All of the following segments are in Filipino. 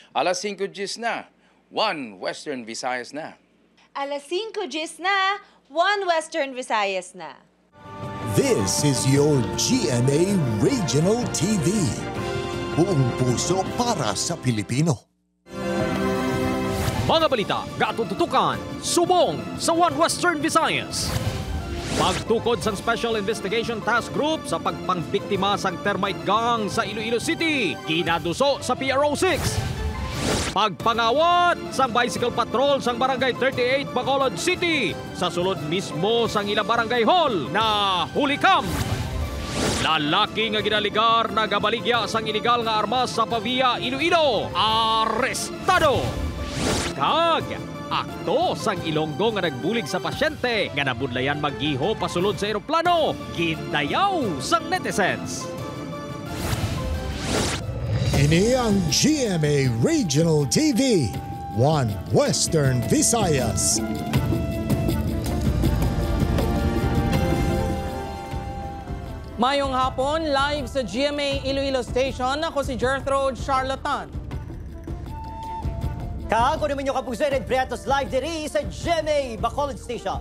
Alas 5:10 na, 1 Western Visayas na. Alas 5:10 na, 1 Western Visayas na. This is your GMA Regional TV. Buong puso para sa Pilipino. Mga balita, gatututukan, subong sa One Western Visayas. Pagtukod sa Special Investigation Task Group sa pagpangbiktima sang termite gang sa Iloilo City, kinaduso sa PRO6. Pagpangawat sang bicycle patrol sang Barangay 38 Bacolod City sa sulod mismo sang ilang barangay hall na hulikam. Lalaki nga ginaligar na gabaligya sang iligal nga armas sa Pavia, Iloilo, arestado. Kag akto sang Ilonggo nga nagbulig sa pasyente nga nabudlayan maggiho pasulod sa eroplano, gindayaw sang netizens. Ini ang GMA Regional TV, One Western Visayas. Mayong hapon, live sa GMA Iloilo Station, ako si Gertrude Charlatan. Kag naman yung kapusin at Prietos live diri sa GMA Bacolod Station.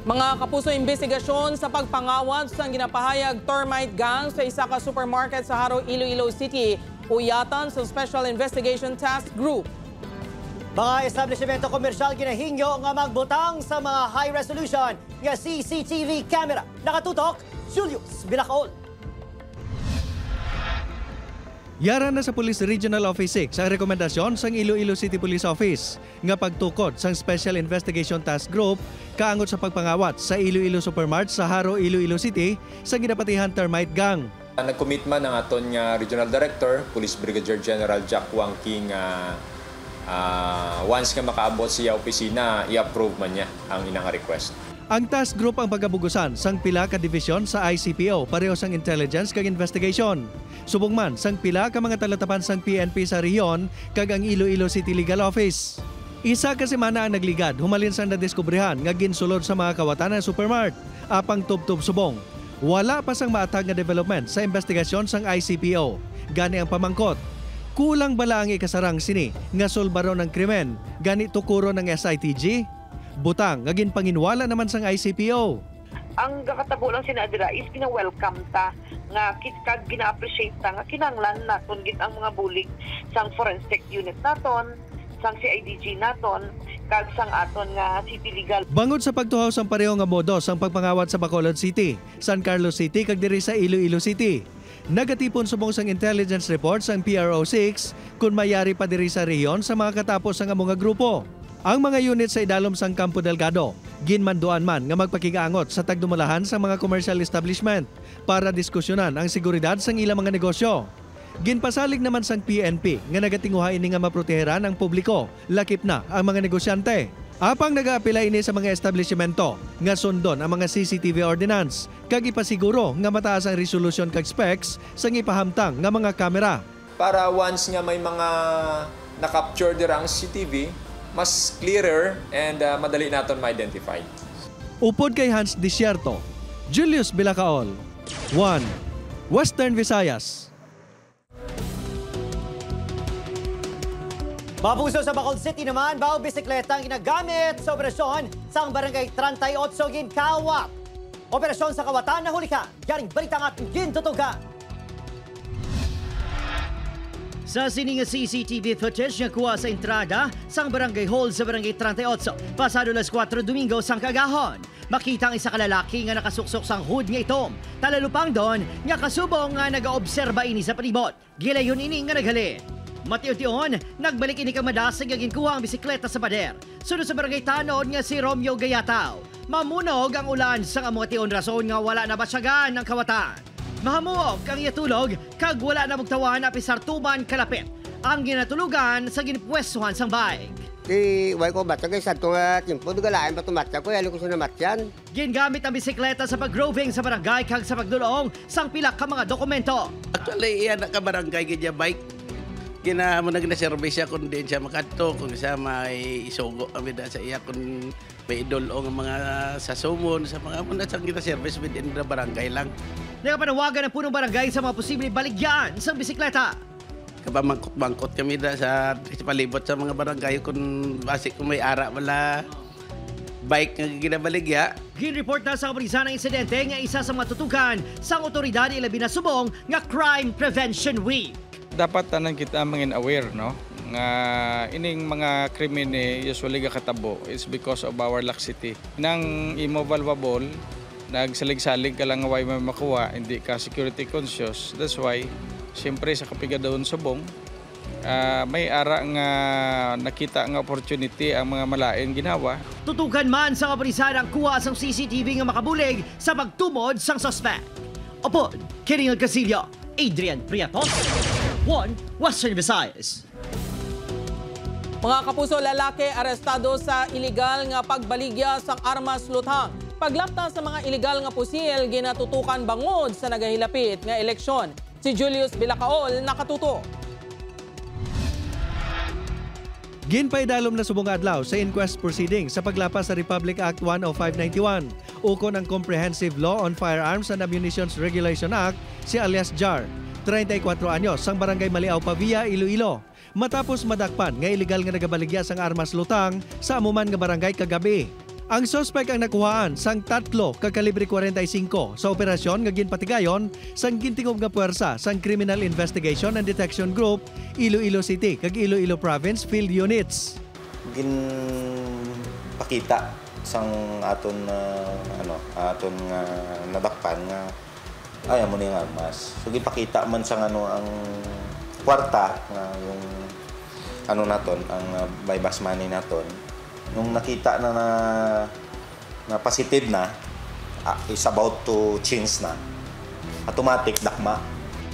Mga kapuso, investigasyon sa pagpangawat sa ginapahayag termite gang sa isa ka supermarket sa Haro, Iloilo City, uyatan sa Special Investigation Task Group. Mga establishmento komersyal ginahingyo nga magbutang sa mga high-resolution nga CCTV camera. Nakatutok, Julius Bilacaol. Yara na sa Police Regional Office 6 ang rekomendasyon sang Iloilo City Police Office nga pagtukod sang Special Investigation Task Group kaangot sa pagpangawat sa Iloilo Supermart sa Haro, Iloilo City sa ginapatihan termite gang. Nagkomitman ng aton nga Regional Director, Police Brigadier General Jack Wang King, once nga makaabot siya opisina, i-approve man niya ang inang request. Ang task group ang pagabugusan sang pila ka division sa ICPO pareho sang intelligence kag investigation. Subong man sang pila ka mga talatapan sang PNP sa rehiyon kag ang Iloilo City Legal Office. Isa ka semana ang nagligad humalin sang nadiskubrihan nga ginsulod sa mga kawatan ng supermart. Apang tubtub subong. Wala pa sang maatag nga development sa investigasyon sang ICPO. Gani ang pamangkot. Kulang bala ang ikasarang sini nga solbaro ng krimen. Gani tukuro ng SITG. Butang, nga ginpanginwala naman sang ICPO. Ang kakatabo lang sinadira is gina-welcome ta nga kag gina-appreciate ta nga kinanglan naton gid ang mga bulig sang forensic unit naton, sang CIDG naton, kag sang aton nga City Legal. Bangod sa pagtuhaw sang pareho nga modos ang pagpangawat sa Bacolod City, San Carlos City kag diri sa Iloilo City. Nagatipon subong sang intelligence reports ang PRO6 kung mayari pa diri sa rehiyon sa mga katapos sang mga grupo. Ang mga unit sa idalom sang Campo Delgado, ginmanduan man nga magpakigaangot sa tagdumalahan sa mga commercial establishment para diskusyonan ang seguridad sang ilang mga negosyo. Ginpasalig naman sang PNP nga nagatinguha ini nga maproteheran ang publiko, lakip na ang mga negosyante. Apang nag-aapila ini sa mga establishmento nga sundon ang mga CCTV ordinance kag ipasiguro nga mataas ang resolution kag specs sang ipahamtang nga mga kamera. Para once nga may mga na-capture dira ang CCTV, mas clearer and madali naton ma-identify. Upod kay Hans Desierto, Julius Bilacaol, 1 Western Visayas. Mapuso sa Bacolod City naman, bao bisikleta ang ginagamit sa operasyon sa Barangay 38 Ginkawat. Operasyon sa kawatan na hulikan. Garing balitang at gintutugan. Sa sininga CCTV footage nga kuha sa entrada sang barangay hall sa barangay 38, pasado las 4 Domingo sang kagahon. Makita ang isa ka lalaki nga nakasuksok sang hood nga itom. Talalupang doon nga kasubong nga nagaobserba ini sa palibot. Gilayon ini nga naghalin. Matiyon-tiyon, nagbalik ini kang madasig nga ginkuha ang bisikleta sa pader. Sunod sa barangay tanod nga si Romeo Gayataw. Mamunog ang ulan sang amutiyon rason nga wala na basyagan ng kawatan. Mahamuog ang iatulog kag wala na mugtawan na pisartuban kalapit. Ang ginatulugan sa ginipwestuhan sang bike. Way ko batya kay sa tunga timpo dugalain pa tumatya ko yalo ko sa namatyan. Gingamit ang bisikleta sa pag-roving sa barangay kag sa pagdulong sang pila ka mga dokumento. Actually, iyan ka barangay kanya bike. Kina mo nagna-service siya kung din siya makadto, kung siya may isugo kami da sa iya kung may idol o mga sa sumon, sa mga muna sa kita service within the barangay lang. Nagapanawagan ng punong barangay sa mga posibleng baligyan sa bisikleta. Kaba mangkot-mangkot kami da sa palibot sa mga barangay kung basic kung may ara wala bike nga ginabaligya. Ginreport na sa kabalisa ng insidente nga isa sa mga tutukan sa otoridad ilabi na subong nga Crime Prevention Week. Dapat tanan kita mangin aware no nga ining mga krimene usually katabo is because of our laxity. Nang immovalvable, nagsalig-salig ka lang nga way makuha, hindi ka security conscious. That's why siyempre sa kapigadon subong may ara nga nakita nga opportunity ang mga malain ginawa. Tutukan man sa kabalisa ang kuha sang CCTV nga makabulig sa pagtumod sang suspect. Opo, Kiringal Casillo, Adrian Priatos, 1 Western Visayas. Mga kapuso, lalaki arestado sa iligal nga pagbaligya sang armas luthang. Paglapta sa mga iligal nga pusil, ginatutukan bangod sa nagahilapit nga eleksyon. Si Julius Bilacaol nakatuto. Ginpaidalom na subong adlaw sa inquest proceeding sa paglapas sa Republic Act 10591 ukon ang Comprehensive Law on Firearms and Ammunitions Regulation Act si alias JAR, 34 anyos, sang barangay Maliaw, Pavia, Iloilo. Matapos madakpan nga iligal nga nagabaligya sang armas lutang sa amuman nga barangay kagabi. Ang suspect ang nakuhaan sang 3 kakalibre 45 sa operasyon nga ginpatigayon sang gintingog nga puwersa sang Criminal Investigation and Detection Group Iloilo City kag Iloilo Province Field Units. Ginpakita sang aton aton nadakpan nga ay mo ni nga armas. So ginpakita man sang ang kwarta nga yung naton ang bypass money naton. Nung nakita na positive na, is about to change na. Automatic dakma.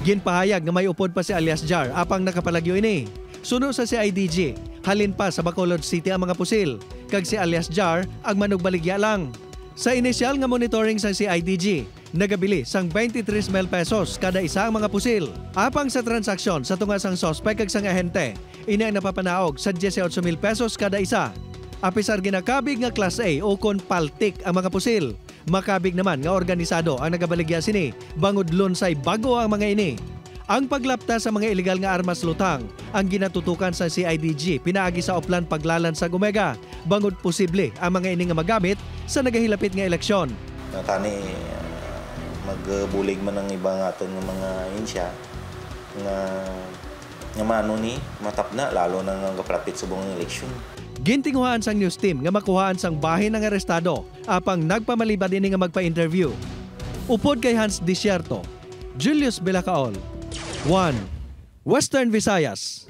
Ginpahayag nga may upod pa si alias JAR apang nakapalagyo ini. Suno sa CIDG, halin pa sa Bacolod City ang mga pusil, kag si alias JAR ang manugbaligya lang. Sa inisyal nga monitoring sa CIDG, nagabili sang 23,000 pesos kada isa ang mga pusil. Apang sa transaksyon sa tunga sang suspect kag sang ahente, ini ang napapanaog sa 18,000 pesos kada isa. Apisar ginakabig nga Class A o kon paltik ang mga pusil. Makabig naman nga organisado ang nagabaligya sini, bangod lonsay bago ang mga ini. Ang paglapta sa mga iligal nga armas lutang ang ginatutukan sa CIDG pinaagi sa oplan paglalan sa Gumega, bangod posible ang mga ini nga magamit sa nagahilapit nga eleksyon. Tani magbulig man ang ibang aton nga mga insya nga mano ni matapna lalo na nga kapalapit sa buong eleksyon. Gintinguhaan sang news team nga makuhaan sang bahin ng arestado apang nagpamalibad ini nga magpa-interview. Upod kay Hans Desierto, Julius Bilacaol, 1 Western Visayas.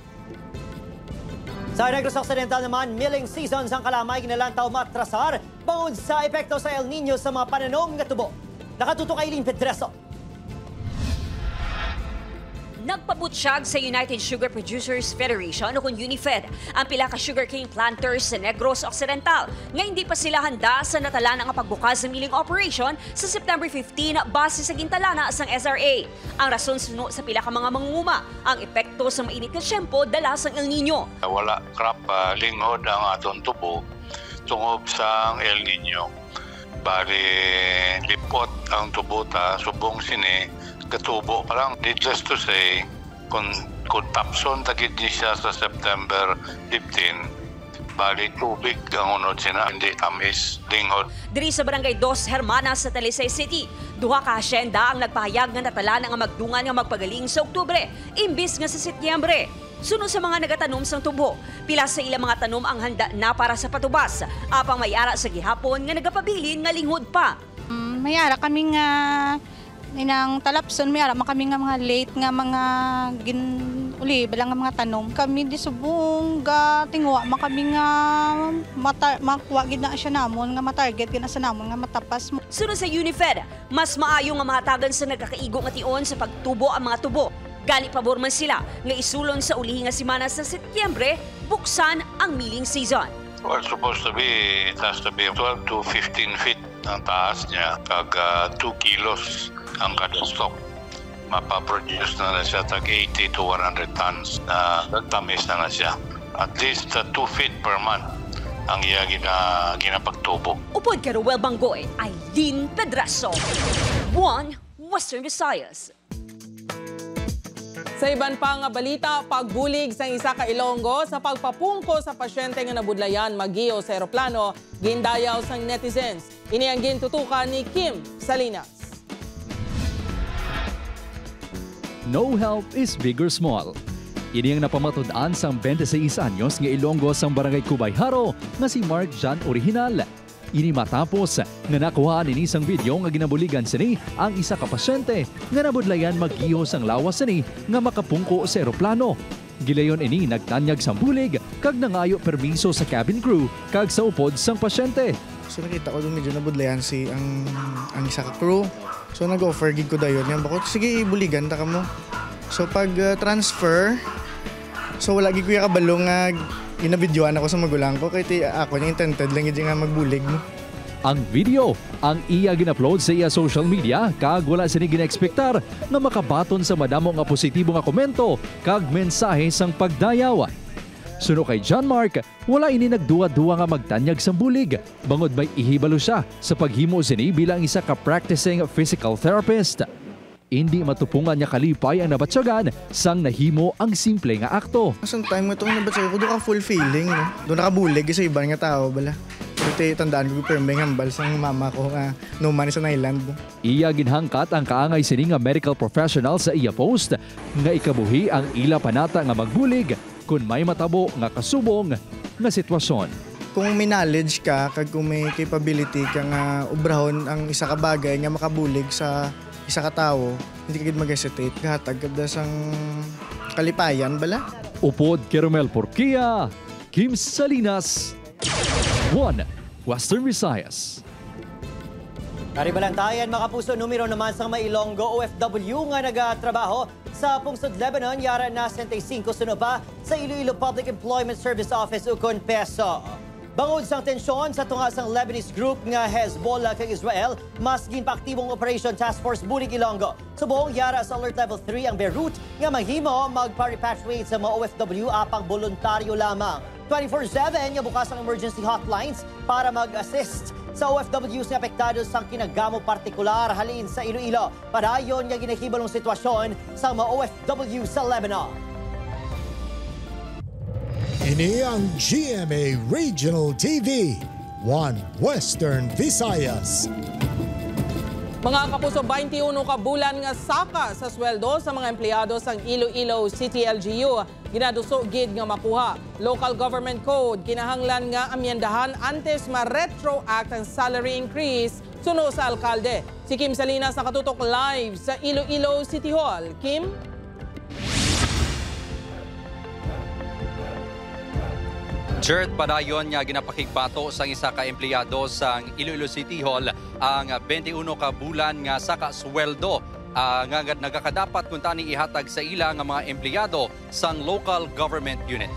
Sa Negros Occidental naman, milling season sang kalamay ginalantaw matrasar bangod sa epekto sa El Nino sa mga pananom nga tubo. Nakatuto kay Lynn Pedreso. Nagpabutsyag sa United Sugar Producers Federation o kung UNIFED ang pila ka sugarcane planters sa Negros Occidental nga hindi pa sila handa sa natala ng pagbukas ng milling operation sa September 15 base sa gintalana sang SRA. Ang rason suno sa pila ka mga mangunguma ang epekto sa mainit na syempo dala sang El Nino. Wala crop linghod ang aton tubo tungod sa El Nino. Bali lipot ang tubo ta subong sini katubo pa lang. Needless to say, kung tapson tagid di siya sa September 15, bali tubig ang unod sina, hindi tamis, linghod. Diri sa Barangay Dos Hermanas sa Talisay City, duha ka asyenda ang nagpahayag nga natala nga magdungan nga magpagaling sa Oktubre, imbis nga sa Setyembre. Suno sa mga nagatanom sang tubo, pila sa ilang mga tanom ang handa na para sa patubas, apang may ara sa gihapon nga nagapabilin nga linghod pa. May ara kami nga inang talapson, may ara kami nga mga late nga mga uli balang nga mga tanom. Kami di subong ga tingwa kami nga makuha gid na siya namon nga matarget gid na sa namon nga matapas mo. Suno sa UNIFED, mas maayo nga mahatagan sa nagkakaigo nga tion sa pagtubo ang mga tubo. Gani pabor man sila nga isulon sa ulihi nga semana sa Setyembre, buksan ang milling season. Well, supposed to be, it has to be 12 to 15 feet ang taas niya, kag 2 kilos ang kada stock. mapaproduce na siya tag 80 to 100 tons na tamis na siya. At least 2 feet per month ang iya ginapagtubo. Upod kay Ruel Bangoy, Aileen Pedraso. 1 Western Visayas. Sa iban pang balita, pagbulig sa isa ka Ilonggo sa pagpapungko sa pasyente nga nabudlayan magiyo sa eroplano, gindayaw sang netizens. Ini ang gintutukan ni Kim Salinas. No help is big or small. Ini ang napamatud-an sang 26 anyos nga Ilonggo sang Barangay Cubayharo nga si Mark John Original. Ini matapos nga nakuhaan ini sang video nga ginabuligan sini ang isa ka pasyente nga nabudlayan mag-iho sang lawas sini nga makapungko sa eroplano. Gilayon ini nagtanyag sang bulig kag nangayo permiso sa cabin crew kag sa upod sang pasyente. So nakita ko doon medyo nabudlayan si ang isa ka crew. So nag-offer gig ko dayon yan bako sige ibuligan ta kamo. So pag transfer so wala gid ko ya kabalo nga ginabidyoan ako sa magulang ko kay ako yung intended lang nga magbulig mo. Ang video ang iya gin-upload sa iya social media kag wala sini gina-expectar nga makabaton sa madamo nga positibo nga komento kag mensahe sang pagdayaw. Suno kay John Mark, wala ini nagduwa-duwa nga magtanyag sang bulig. Bangod may ihibalo siya sa paghimo sini bilang isa ka practicing physical therapist. Hindi matupungan niya kalipay ang nabatsyagan sang nahimo ang simple nga akto. Asang time nga itong nabatsyagan ko, doon ka full feeling. No? Doon nakabulig sa ibang nga tao. Bala. Kasi tandaan ko pero may hambal sang mama ko nga no man sa Thailand. Iya ginhangkat ang kaangay sini nga medical professional sa iya post nga ikabuhi ang ila panata nga magbulig kung may matabo nga kasubong nga sitwasyon. Kung may knowledge ka, kag kung may capability ka nga ubrahon ang isa ka bagay nga makabulig sa isa ka tao, hindi ka gid mag-hesitate. Kahatag kada sang kalipayan, bala. Upod Kermel Porquia, Kim Salinas, 1 Western Visayas. Karibalantayan, mga kapuso, numero naman sa Mailonggo OFW nga nagatrabaho sa Pungsod, Lebanon, yara na 65 suno pa sa Iloilo Public Employment Service Office ukon peso. Bangod sang tensyon sa tunga sang Lebanese group nga Hezbollah kay Israel, mas ginpaaktibong Operation Task Force Bulig Ilonggo. Subong yara sa Alert Level 3 ang Beirut nga maghimo magpa-repatriate sa mga OFW apang voluntaryo lamang. 24/7 nga bukas ang emergency hotlines para mag-assist sa OFWs nga apektado sang kinagamo partikular halin sa Iloilo. Padayon nga ginahibalong sitwasyon sa mga OFW sa Lebanon. Ini ang GMA Regional TV, 1 Western Visayas. Mga kapuso, 21 ka bulan nga saka sa sweldo sa mga empleyado sang Iloilo City LGU. Ginaduso gid nga makuha. Local Government Code kinahanglan nga amyendahan antes ma-retroact ang salary increase suno sa alkalde. Si Kim Salinas nakatutok live sa Iloilo City Hall. Kim? Jared, padayon nga ginapakigbato sa isa ka empleyado sa Iloilo City Hall ang 21 ka bulan nga saka sweldo nga nagakadapat kung tani ihatag sa ila nga mga empleyado sang local government unit.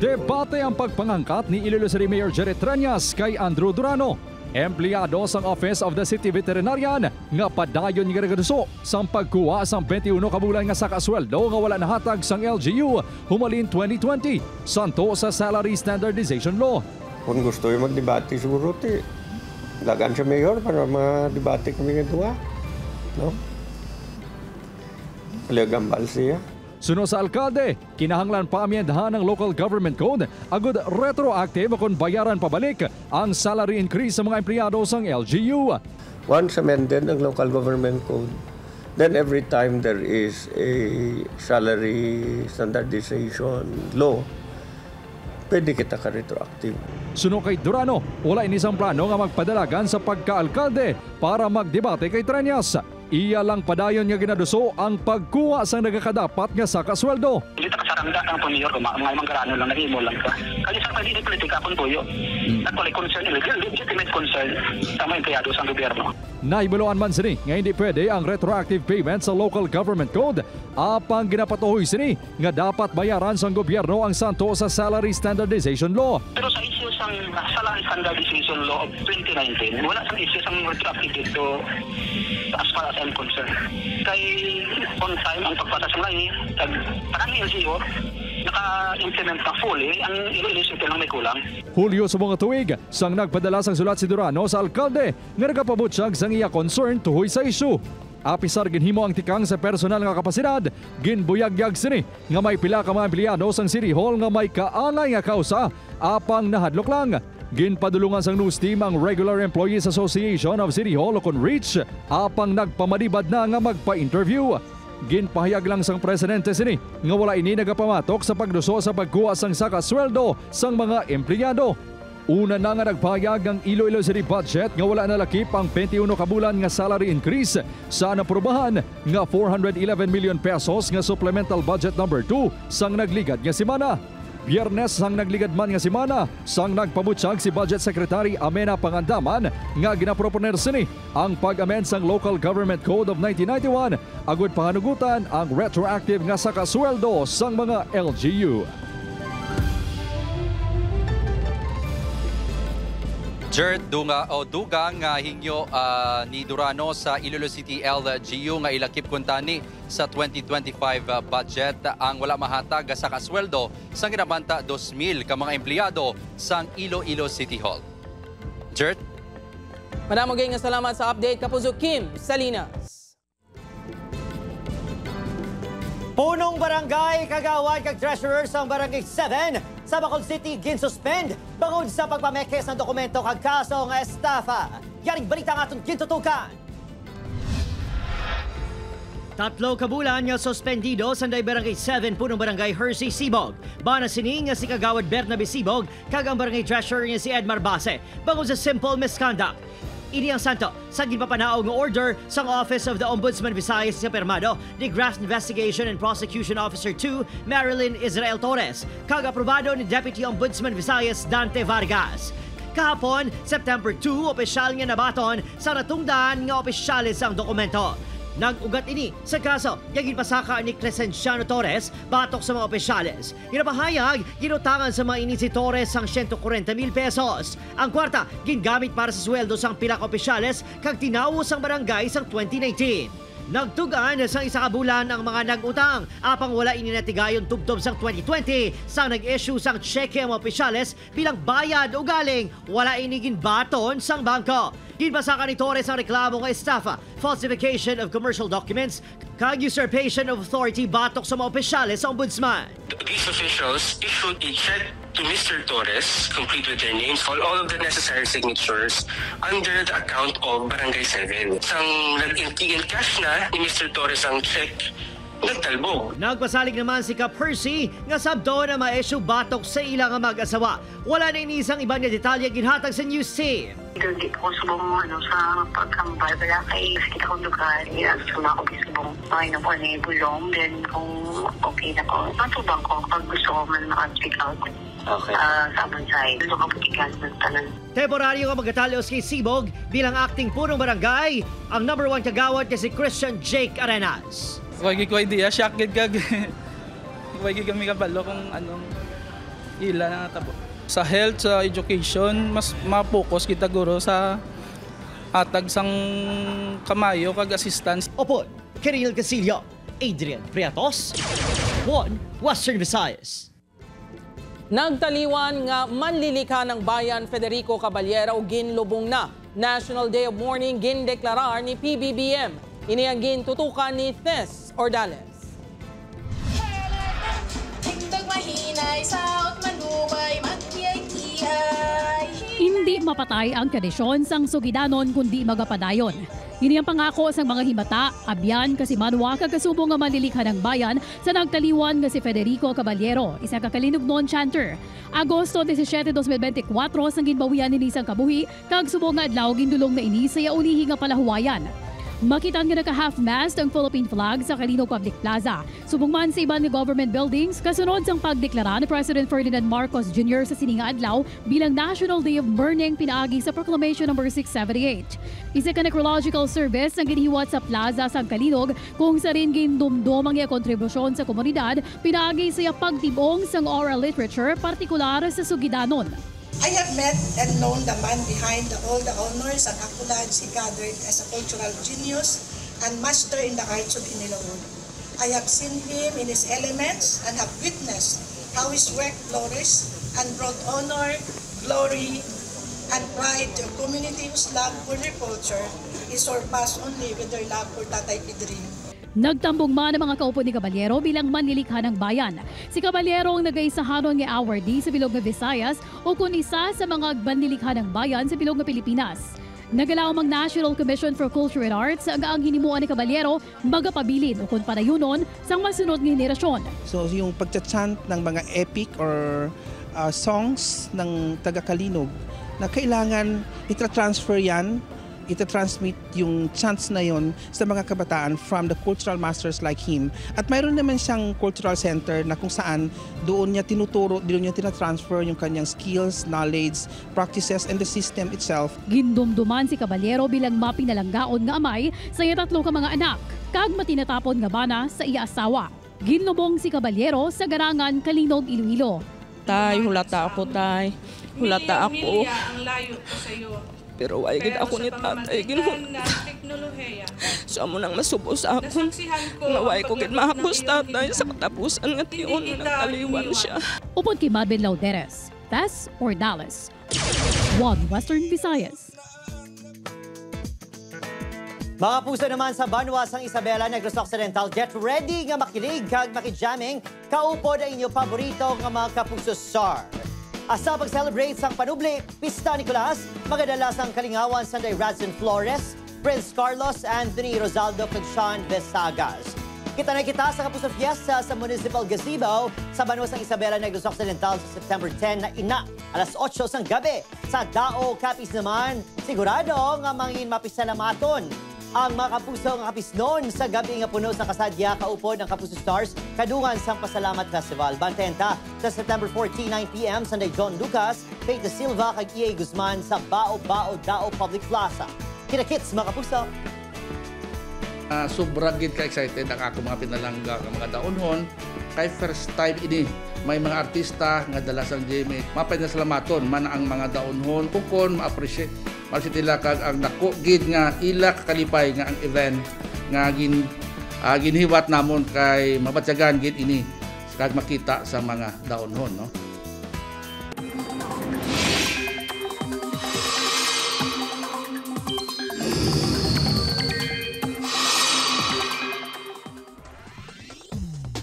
Debate ang pagpangangkat ni Iloilo City Mayor Jerry Treñas kay Andrew Durano. Empleyado sang Office of the City Veterinarian nga padayon nga nagaduso sang pagkuha sang 21 ka bulan nga saka sweldo nga wala nahatag sang LGU humalin 2020 santo sa Salary Standardization Law. Kung gusto yung magdebate siguro lagan siya mayor para madebate kami nga duwa. No? Paligambal siya. Suno sa alkalde, kinahanglan pa amyendahan ng Local Government Code agud retroactive kung bayaran pabalik ang salary increase sa mga empleyado sang LGU. Once amended ang Local Government Code, then every time there is a salary standardization law, pwede kita ka-retroactive. Suno kay Durano, wala inisang plano nga magpadalagan sa pagka-alkalde para magdebate kay Treñas. Iya lang padayon nga ginaduso ang pagkuha sang nagakadapat nga sa kasweldo. Hindi ta kasarangga ang pamiyor ko, mga manggarano lang, nahimo lang ka. Kaya sa pagdili politika kung tuyo, actually concern, legitimate concern sa mga empleyado sa gobyerno. Naibaluan man sini nga hindi pwede ang retroactive payment sa local government code. Apang ginapatuhoy sini nga dapat bayaran sang gobyerno ang santo sa Salary Standardization Law. Pero sa issue sang Salary Standardization Law of 2019, wala sang issue sang retroactive dito as far as I'm concerned. Kay on time ang pagpatas ng lahi, parang LGO, naka-implement na fully, ang i-release lang may kulang. Hulyo sa mga tuig, sang nagpadala sang sulat si Durano sa alkalde nga nagapabutyag sang iya concern tuhoy sa issue. Apisar ginhimo ang tikang sa personal nga kapasidad, ginbuyagyag sini nga may pila ka mga empleyado sang City Hall nga may kaangay nga kausa, apang nahadlok lang. Ginpadulungan sang news team ang Regular Employees Association of City Hall o REACH, apang nagpamadibad na nga magpa-interview. Ginpahayag lang sang presidente sini nga wala ini nagapamatok sa pagduso sa pagkuha sang sakasweldo sang mga empleyado. Una na nga nagpahayag ang Iloilo City budget nga wala nalakip ang 21 ka bulan nga salary increase sa naprobahan nga 411 million pesos nga supplemental budget number 2 sang nagligad nga semana. Biyernes sang nagligad man nga semana, sang nagpabutyag si Budget Secretary Amena Pangandaman nga ginaproponer sini ang pag-amend sang Local Government Code of 1991 agud panganugutan ang retroactive nga sakasweldo sang mga LGU. Jared, dugang hingyo ni Durano sa Iloilo City LGU nga ilakip kuntani sa 2025 budget ang wala mahatag sa kasweldo sang ginabanta 2,000 ka mga empleyado sang Iloilo City Hall. Jared? Manamagay nga salamat sa update, Kapuso Kim Salinas. Punong barangay kagawad kag treasurer sang Barangay 7 sa Bacolod City ginsuspend bangod sa pagpamekes ng dokumento kag kaso nga estafa. Yaring balita nga atong gintutukan. 3 ka bulan nga suspendido sa Barangay 7 punong Barangay Hersey Sibog. Bana sini nga si kagawad Bernabe Sibog kag ang Barangay Treasurer nga si Edmar Base bangod sa simple misconduct. Ini ang santo sa ginpapanaog nga order sa Office of the Ombudsman Visayas sa Permado ni Graft Investigation and Prosecution Officer 2 Marilyn Israel Torres kag aprobado ni Deputy Ombudsman Visayas Dante Vargas. Kahapon, September 2, opisyal nga nabaton sa natungdan nga opisyalis ang dokumento. Nag-ugat ini sa kaso yung ginpasaka ni Crescenciano Torres batok sa mga opisyales. Ginapahayag, ginutangan sa mga ini si Torres ang 140,000 pesos. Ang kwarta, gingamit para sa sweldo sang pila ka opisyales kag tinawo sang barangay sang 2019. Nagtugan sa isa ka bulan ang mga nag-utang apang wala ininatigayon tubtob sang 2020 sang nag-issue sang cheque ang mga opisyales bilang bayad o galing wala inigin baton sang bangko. Ginpasaka ni Torres ang reklamo nga estafa, falsification of commercial documents, kag usurpation of authority batok sa mga opisyales sa ombudsman. These officials issued a check to Mr. Torres, complete with their names, all of the necessary signatures under the account of Barangay 7. Sang nag-in cash na ni Mr. Torres ang check, nagtalbog. Nagpasalig naman si Cap Hersey nga sabdo na ma-issue batok sa ilang mag-asawa. Wala na inisang ibang na detalye ginhatag sa news team. Hindi ko subong sa pagkambal, wala kay kita kong lugar. Suma ako bisubong na po na bulong. Then kung okay na ko, matubang ko pag gusto ko man ma-speak out. Okay. Sa bonsai. Gusto ko putikan ng tanan. Temporaryo nga magkatalios kay Sibog bilang acting punong barangay, ang number 1 kagawad si Christian Jake Arenas. Wagi ko idea, shock gid kag wagi kami kabalo kung anong ila na tabo. Sa health, sa education, mas ma-focus kita guro sa atag sang kamayo kag assistance. Opo, Kiril Casillo, Adrian Priatos, One Western Visayas. Nagtaliwan nga manlilika ng bayan Federico Caballero ginlubong na. National Day of Mourning gindeklarar ni PBBM. Ini ang gintutukan ni Tess Ordales. Hindi mapatay ang tradisyon sang sugidanon kundi magapadayon. Ini ang pangako sa mga himata, abyan kasi manwa kagasubo nga malilikha ng bayan sa nagtaliwan nga si Federico Caballero, isa ka kalinugnon chanter. Agosto 17, 2024 sang ginbawian ni isang kabuhi kag subo nga adlaw gindulong na ini sa ulihi nga palahuwayan. Makitaan nga naka-half-mast ang Philippine flag sa Calino Public Plaza. Subong man sa iban nga government buildings, kasunod sang pagdeklara ni President Ferdinand Marcos Jr. sa sininga adlaw bilang National Day of Mourning pinaagi sa Proclamation No. 678. Isa ka necrological service ang ginihiwat sa plaza sa Calinog kung sa rin gindumdum ang iya kontribusyon sa komunidad pinaagi sa iya pagtibong sang oral literature, partikular sa Sugidanon. I have met and known the man behind all the honors and accolades he gathered as a cultural genius and master in the arts of Iniloon. I have seen him in his elements and have witnessed how his work flourished and brought honor, glory, and pride to a community whose love for their culture is surpassed only with their love for Tatay Pedring. Nagtambong man ang mga kaupo ni Caballero bilang manlilikha ng bayan. Si Caballero ang nagaisahanon ng awardee sa bilog ng Visayas o kung isa sa mga manlilikha ng bayan sa bilog ng Pilipinas. Nagalaw ang National Commission for Culture and Arts ang himuan ni Caballero magapabilin o kung panayunon sa masunod ng henerasyon. So yung pagcha-chant ng mga epic or songs ng taga-Kalinog na kailangan itra-transfer yan, ita-transmit yung chants na yon sa mga kabataan from the cultural masters like him. At mayroon naman siyang cultural center na kung saan doon niya tinuturo, doon niya tina-transfer yung kanyang skills, knowledge, practices, and the system itself. Gindumduman si Caballero bilang mapinalanggaon nga amay sa iya tatlo ka mga anak, kag matinatapon nga bana sa iya asawa. Ginlubong si Caballero sa garangan Kalinog, Iloilo. Tay, hulata ako, tay. Hulata ako. Ang layo ko sa iyo. Pero ay gid ako ni tatay ginhon. So amo nang masubo sa akon. Naway ko gid mahapos tatay sa katapusan nga tiyon nang aliwan siya. Upod kay Marvin Lauderes, Tess or Dallas. One Western Visayas. Mga puso naman sa Banwas ang Isabela, Negros Occidental, get ready nga makilig kag makijamming kaupod ang inyo paborito nga mga kapuso star. Asa pag-celebrate sang Panubli, Pista Nicolas, magadala sang kalingawan Sunday Radson Flores, Prince Carlos, Anthony Rosaldo, kag Sean Vesagas. Kita na kita sa Kapuso Fiesta sa Municipal Gazebo sa Banwas ang Isabela, Negros Occidental sa September 10 na ina, alas 8 sang gabi. Sa Dao Capiz naman, sigurado nga mangin mapisalamaton ang mga kapuso nga kapisnon sa gabi nga puno sa kasadya kaupod ng Kapuso Stars kadungan sang Pasalamat Festival. Bantenta sa September 14, 9 p.m. Sunday John Lucas, Faith De Silva kag E.A. Guzman sa Bao Dao Public Plaza. Kinakits mga kapuso. Sobra gid ka excited ang ako mga pinalangga ng mga daonhon kay first time ini may mga artista nga dala sang GMA mapanasalamaton man ang mga daonhon kung ma-appreciate tila kag ang dako gid nga ila kalipay nga ang event nga ginhiwat namon kay mabatyagan gid ini kag makita sa mga daonhon no.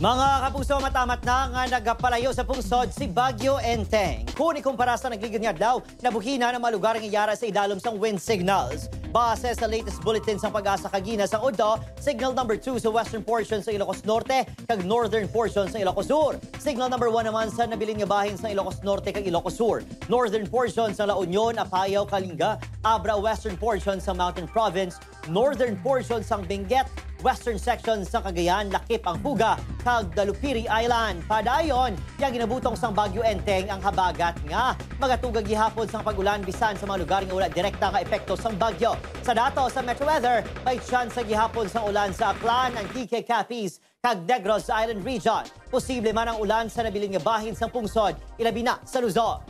Mga kapuso, matamat na nga nagapalayo sa pungsod si Baguio Enteng. Kung ikumpara sa nagligid nga adlaw, nabuhina ng mga lugar ng iyara sa idalom sang wind signals. Base sa latest bulletin sa Pag-asa kagina sa Udo, signal number 2 sa western portion sa Ilocos Norte kag northern portion sa Ilocos Sur. Signal number 1 naman sa nabiling nga bahin sa Ilocos Norte kag Ilocos Sur. Northern portion sa La Union, Apayao, Kalinga, Abra western portion sa Mountain Province, northern portion sa Benguet, western section sa Cagayan, Lakip ang Puga, kag Dalupiri Island. Padayon, yang ginabutong sang Baguio Enteng ang habagat nga magatugag gihapon sang pag-ulan bisan sa mga lugar nga wala direkta nga epekto sang bagyo. Sa dato sa Metro Weather, may chance sa gihapon sang ulan sa Aklan, Antique, Capiz, kag Negros Island Region. Posible man ang ulan sa nabiling nga bahin sang pungsod, ilabi na sa Luzon.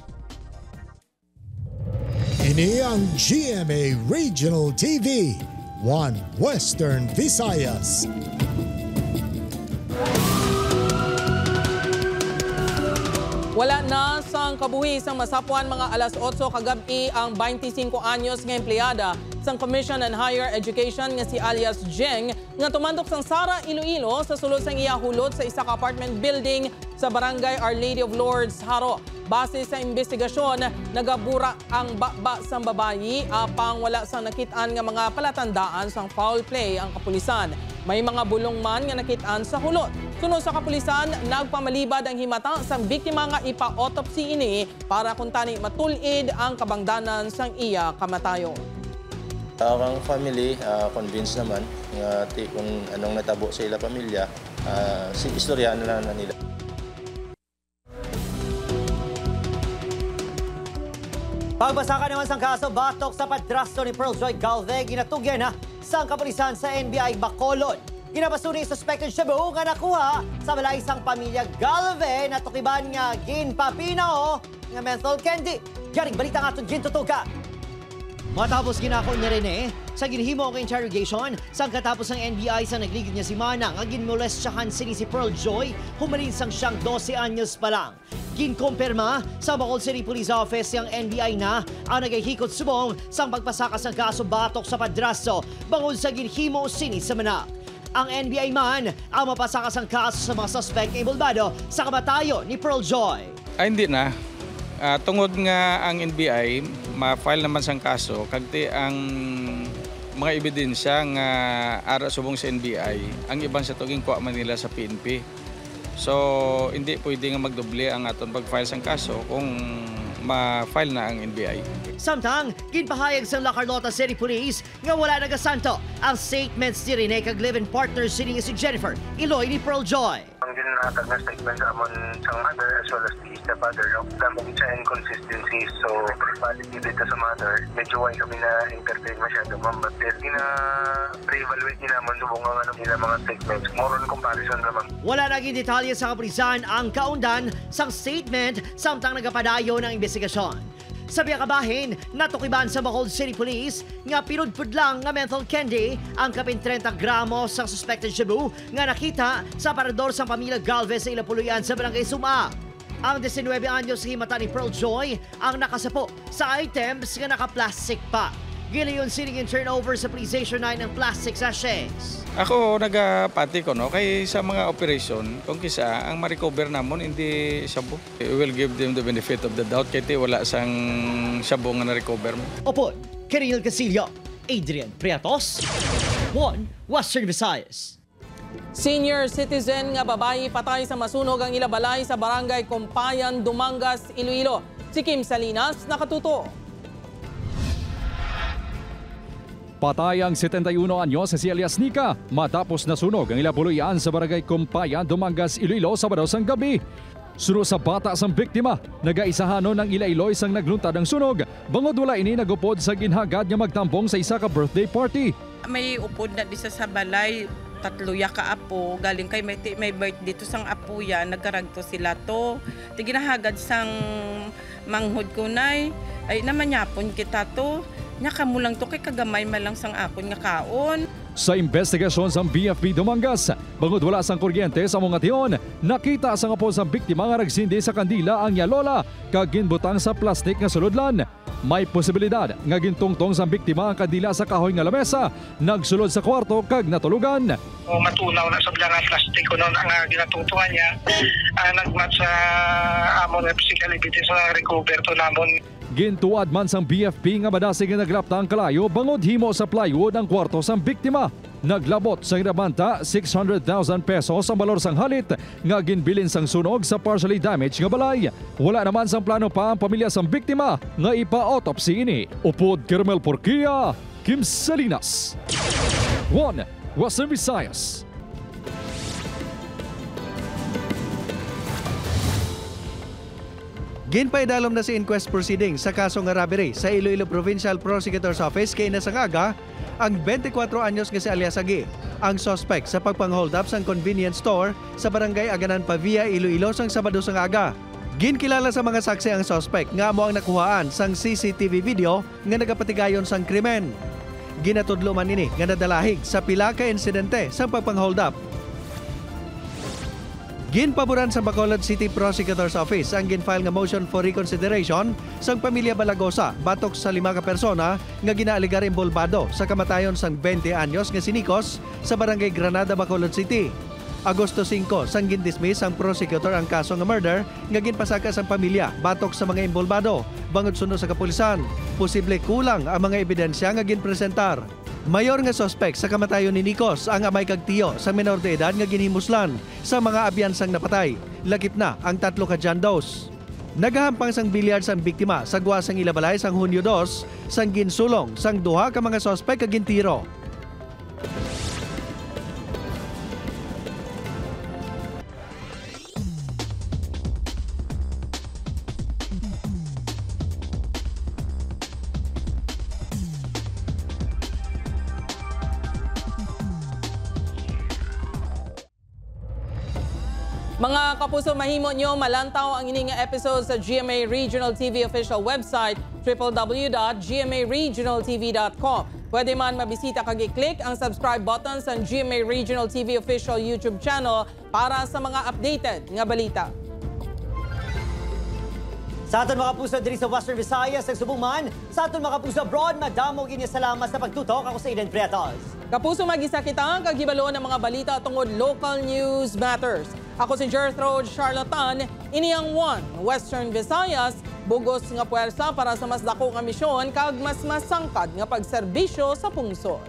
Ini ang GMA Regional TV, One Western Visayas. Wala na sang kabuhis ang masapuan mga alas 8 kagabi ang 25 anyos nga empleyada sang Commission on Higher Education nga si alias Jeng nga tumandok sang Sara, Iloilo sa sulod sang iya hulot sa isa ka apartment building sa Barangay Our Lady of Lourdes, Haro. Base sa investigasyon, nagabura ang baba sang babayi apang wala sang nakitaan nga mga palatandaan sang foul play ang kapulisan. May mga bulong man nga nakitaan sa hulot. Sunod sa kapulisan, nagpamalibad ang himata sang biktima nga ipa-autopsy ini para kung tani matulid ang kabangdanan sang iya kamatayon. Ang family, convinced naman nga kung anong natabo sa ila pamilya, istoryahan na nila. Pagbasakan naman sa kaso, batok sa padrasto ni Pearl Joy Galve, ginatugyan na sa kapulisan sa NBI Bacolod. Ginapasuni yung suspected Shabu nga nakuha sa malaysang pamilya Galve na tukiban nga ginpapinaw nga menthol candy. Yaring balita nga itong gintutuka. Matapos ginako ni Rene sa ginhimo ang interrogation, sa katapos ng NBI sa nagligid niya si Manang, ang ginmolestyahan sini si Pearl Joy, humarin sang siyang 12 anyos pa lang. Ginkumpirma sa Bacolod City Police Office yung NBI na ang nagahikot subong sa pagpasakas ng kaso batok sa padrasto bangod sa ginhimo sini sa Manang. Ang NBI man ang mapasakas ang kaso sa mga suspect involvado sa kamatayon ni Pearl Joy. Ay, hindi na. Tungod nga ang NBI, ma-file naman sang kaso, kagti ang mga ebidensya nga ara subong sa NBI, ang iban sa tuging kuha man nila sa PNP. So, hindi pwede nga magdoble ang aton pag-file sang kaso kung ma-file na ang NBI. Samtang, ginpahayag sa La Carlota City Police nga wala nagasanto ang statements ni Rene kag live-in partner sini si Jennifer Iloy ni Pearl Joy. Ang ginatag na statement sa amon sang mother as well as the stepfather, no? Daming sa inconsistencies, so validity dito sa mother, medyo why kami na entertain masyado, ma'am, but then re-evaluate din naman subong ang nila mga statements, more on comparison naman. Wala naging detalye sa kapulisan ang kaundan sang statement samtang nagapadayo ng investigasyon. Sa kabahin, natukiban sa Bacolod City Police nga pinudpud lang nga menthol candy ang kapin 30 gramos sa suspected Shabu nga nakita sa parador sa pamilya Galvez sa Ilapuluyan sa Barangay Suma. Ang 19 anyos himata ni Pearl Joy ang nakasapo sa items nga naka-plastic pa. Giliyon sining turnover sa Police Station 9 ng plastic sachets. Ako nagapati ko kay sa mga operation kung kisa ang ma-recover namon hindi Shabu. We will give them the benefit of the doubt kay wala sang Shabu nga na-recover mo. Opo, Kiril Casillo, Adrian Priatos, One Western Visayas. Senior citizen nga babae patay sa masunog ang ilabalay sa Barangay Compayan, Dumangas, Iloilo. Si Kim Salinas nakatuto. Patay ang 71 anyos si alias Nika matapos nasunog ang ilabuluyan sa Barangay Compayan, Dumangas, Iloilo sa Sabado sang gabi. Suno sa bata sang biktima, nagaisahanon ng Iloilo sang nagluntad ang sunog, bangod wala ini nagupod sa ginhagad nga magtampong sa isa ka birthday party. May upod na di sa balay, 3 ka apo, galing kay may birthday dito sang apo yan, nagkaragto sila to. Tiginahagad sang manghod ko nay, ay naman yapon kita to. Nya kamo lang to kay kagamay malang sang akon nga kaon. Sa investigasyon sa BFP Dumangas, bangod wala sang kuryente sa mga tiyon, nakita sa nga po sa biktima nga nagsindi sa kandila ang yalola kag ginbutang sa plastik nga sulodlan. May posibilidad nga gintungtong sa biktima ang kandila sa kahoy nga lamesa, nagsulod sa kwarto kag natulugan. Matunaw na sa nga plastik ko noon ang ginatungtungan niya. Nagmat sa amon physical evidence na recover to namon. Gintuad man sang BFP nga madasig nga naglapta ang kalayo bangod himo sa plywood ang kwarto sang biktima. Naglabot sa irabanta 600,000 pesos ang balor sang halit nga ginbilin sang sunog sa partially damaged nga balay. Wala naman sang plano pa ang pamilya sang biktima nga ipa-autopsy ini. Upod Carmel Porquia, Kim Salinas. One Western Visayas. Ginpaidalom na si inquest proceedings sa kaso nga robbery sa Iloilo Provincial Prosecutor's Office kay nasangaga ang 24 anyos nga si alias Agi, ang suspect sa pagpang-hold up sang convenience store sa Barangay Aganan Pavia, Iloilo sang Sabado sang aga. Ginkilala sa mga saksi ang suspect nga amo ang nakuhaan sang CCTV video nga nagapatigayon sang krimen. Ginatudlo man ini nga nadalahig sa pila ka insidente sa pagpang-hold up. Ginpaboran sa Bacolod City Prosecutor's Office ang ginfile nga motion for reconsideration sang pamilya Balagosa batok sa 5 ka persona nga ginaaligar involvado sa kamatayon sang 20 anyos nga si Nikos sa Barangay Granada, Bacolod City. Agosto 5 sang gindismiss ang prosecutor ang kaso nga murder nga ginpasaka sang pamilya batok sa mga involvado bangod suno sa kapulisan. Posible kulang ang mga ebidensya nga ginpresentar. Mayor nga suspect sa kamatayon ni Nikos ang amay kag tiyo sa menor de edad nga ginhimuslan sa mga abyansang napatay. Lakip na ang 3 ka John Does. Nagahampang sang bilyard sang biktima sa gawa sang ilabalay sang Hunyo 2 sang ginsulong sang duha ka mga sospek kagintiro. Mga kapuso, mahimo nyo malantaw ang ining episode sa GMA Regional TV official website www.gmaregionaltv.com. Pwede man mabisita kag i-click ang subscribe button sa GMA Regional TV official YouTube channel para sa mga updated nga balita. Sa aton mga kapuso diri sa Western Visayas, nagsubong man. Sa aton mga kapuso abroad, madamo gini salamat sa pagtutok. Ako sa Eden Prietos. Kapuso, mag-isa kita ang kagibalo ng mga balita tungod local news matters. Ako si Gertrude Charlatan, ini ang One Western Visayas, bugos nga puwersa para sa mas dako nga misyon kag mas masangkad nga pagserbisyo sa pungsod.